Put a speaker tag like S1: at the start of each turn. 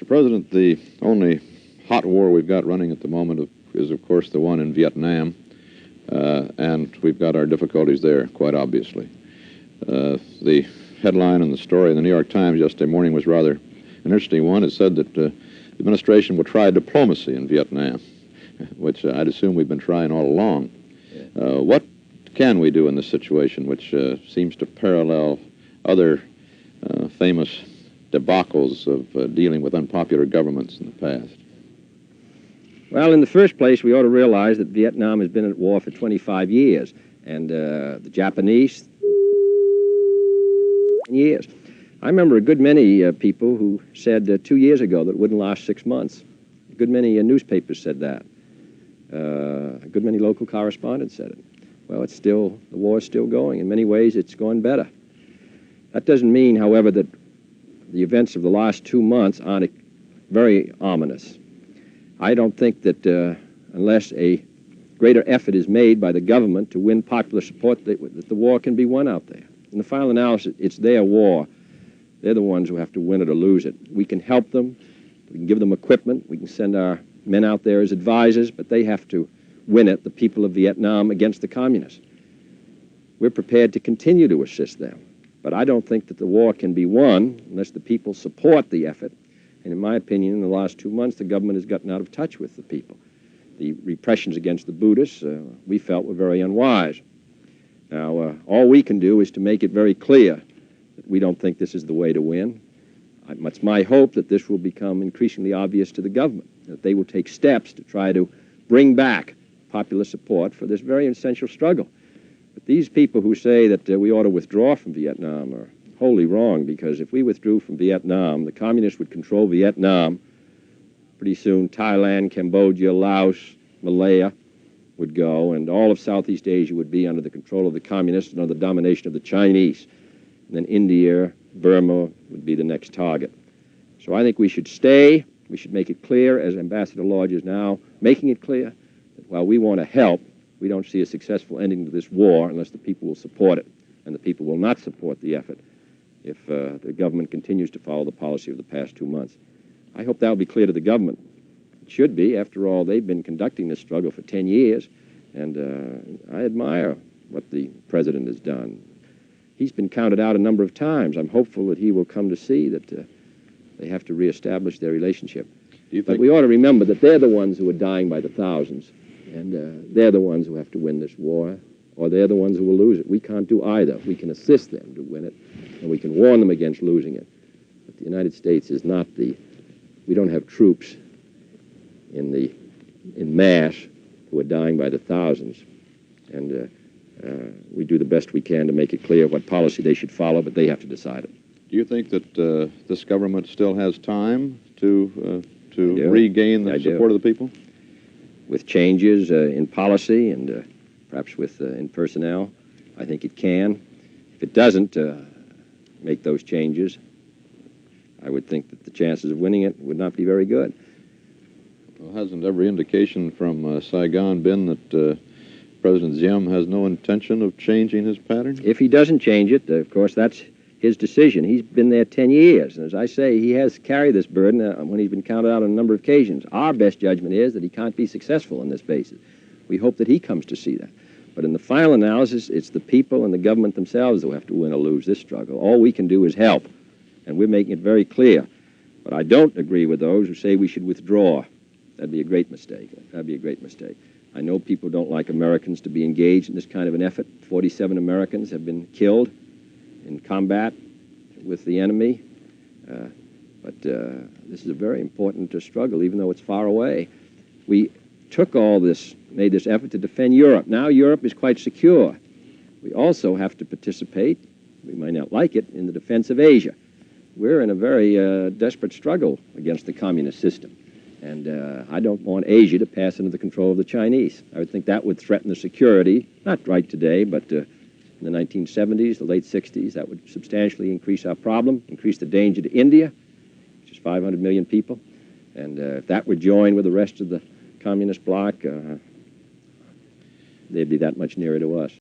S1: Mr. President, the only hot war we've got running at the moment is, of course, the one in Vietnam, and we've got our difficulties there, quite obviously. The headline in the story in the New York Times yesterday morning was rather an interesting one. It said that the administration will try diplomacy in Vietnam, which I'd assume we've been trying all along. What can we do in this situation, which seems to parallel other famous debacles of dealing with unpopular governments in the past?
S2: Well, in the first place, we ought to realize that Vietnam has been at war for 25 years, and the Japanese, years. I remember a good many people who said 2 years ago that it wouldn't last 6 months. A good many newspapers said that. A good many local correspondents said it. Well, the war is still going. In many ways, it's gone better. That doesn't mean, however, that the events of the last 2 months aren't very ominous. I don't think that unless a greater effort is made by the government to win popular support, that the war can be won out there. In the final analysis, it's their war. They're the ones who have to win it or lose it. We can help them. We can give them equipment. We can send our men out there as advisors, but they have to win it, the people of Vietnam, against the communists. We're prepared to continue to assist them. But I don't think that the war can be won unless the people support the effort. And in my opinion, in the last 2 months, the government has gotten out of touch with the people. The repressions against the Buddhists, we felt, were very unwise. Now, all we can do is to make it very clear that we don't think this is the way to win. It's my hope that this will become increasingly obvious to the government, that they will take steps to try to bring back popular support for this very essential struggle. But these people who say that we ought to withdraw from Vietnam are wholly wrong, because if we withdrew from Vietnam, the communists would control Vietnam. Pretty soon, Thailand, Cambodia, Laos, Malaya would go, and all of Southeast Asia would be under the control of the communists and under the domination of the Chinese. And then India, Burma would be the next target. So I think we should stay. We should make it clear, as Ambassador Lodge is now making it clear, that while we want to help, we don't see a successful ending to this war unless the people will support it. And the people will not support the effort if the government continues to follow the policy of the past 2 months. I hope that will be clear to the government. It should be. After all, they've been conducting this struggle for 10 years, and I admire what the president has done. He's been counted out a number of times. I'm hopeful that he will come to see that they have to reestablish their relationship. But we ought to remember that they're the ones who are dying by the thousands, and they're the ones who have to win this war, or they're the ones who will lose it. We can't do either. We can assist them to win it, and we can warn them against losing it. But the United States is not we don't have troops in mass who are dying by the thousands. And we do the best we can to make it clear what policy they should follow, but they have to decide it.
S1: Do you think that this government still has time to regain the support of the people?
S2: With changes in policy and perhaps in personnel, I think it can. If it doesn't make those changes, I would think that the chances of winning it would not be very good.
S1: Well, hasn't every indication from Saigon been that President Diem has no intention of changing his pattern?
S2: If he doesn't change it, of course, that's his decision. He's been there 10 years, and as I say, he has carried this burden when he's been counted out on a number of occasions. Our best judgment is that he can't be successful on this basis. We hope that he comes to see that. But in the final analysis, it's the people and the government themselves who have to win or lose this struggle. All we can do is help, and we're making it very clear. But I don't agree with those who say we should withdraw. That'd be a great mistake. That'd be a great mistake. I know people don't like Americans to be engaged in this kind of an effort. 47 Americans have been killed in combat with the enemy. But this is a very important struggle, even though it's far away. We took all this, made this effort to defend Europe. Now Europe is quite secure. We also have to participate, we might not like it, in the defense of Asia. We're in a very desperate struggle against the communist system. And I don't want Asia to pass into the control of the Chinese. I would think that would threaten the security, not right today, but in the 1970s, the late 60s, that would substantially increase our problem, increase the danger to India, which is 500 million people. And if that were joined with the rest of the communist bloc, they'd be that much nearer to us.